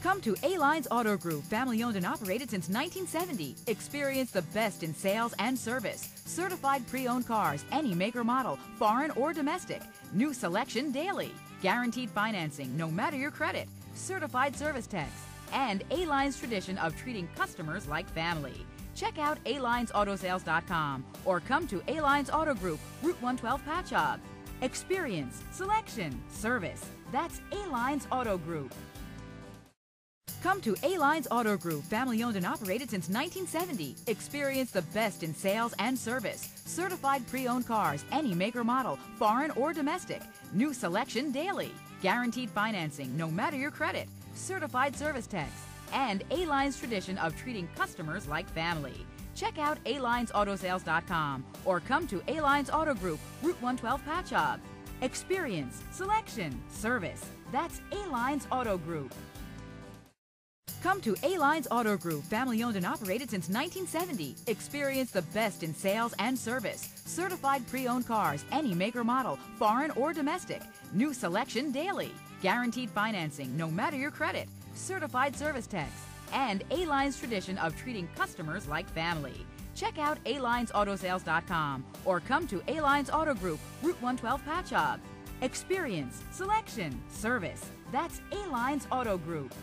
Come to A-Lines Auto Group, family owned and operated since 1970. Experience the best in sales and service. Certified pre-owned cars, any make or model, foreign or domestic. New selection daily. Guaranteed financing, no matter your credit. Certified service techs. And A-Line's tradition of treating customers like family. Check out alinesautosales.com or come to A-Lines Auto Group, Route 112 Patchogue. Experience, selection, service. That's A-Lines Auto Group. Come to A-Lines Auto Group, family owned and operated since 1970. Experience the best in sales and service. Certified pre-owned cars, any make or model, foreign or domestic. New selection daily. Guaranteed financing, no matter your credit. Certified service techs. And A-Line's tradition of treating customers like family. Check out alinesautosales.com or come to A-Lines Auto Group, Route 112 Patchogue. Experience, selection, service. That's A-Lines Auto Group. Come to A-Lines Auto Group, family owned and operated since 1970. Experience the best in sales and service. Certified pre-owned cars, any make or model, foreign or domestic. New selection daily. Guaranteed financing, no matter your credit. Certified service techs. And A-Line's tradition of treating customers like family. Check out alinesautosales.com or come to A-Lines Auto Group, Route 112 Patchogue. Experience, selection, service. That's A-Lines Auto Group.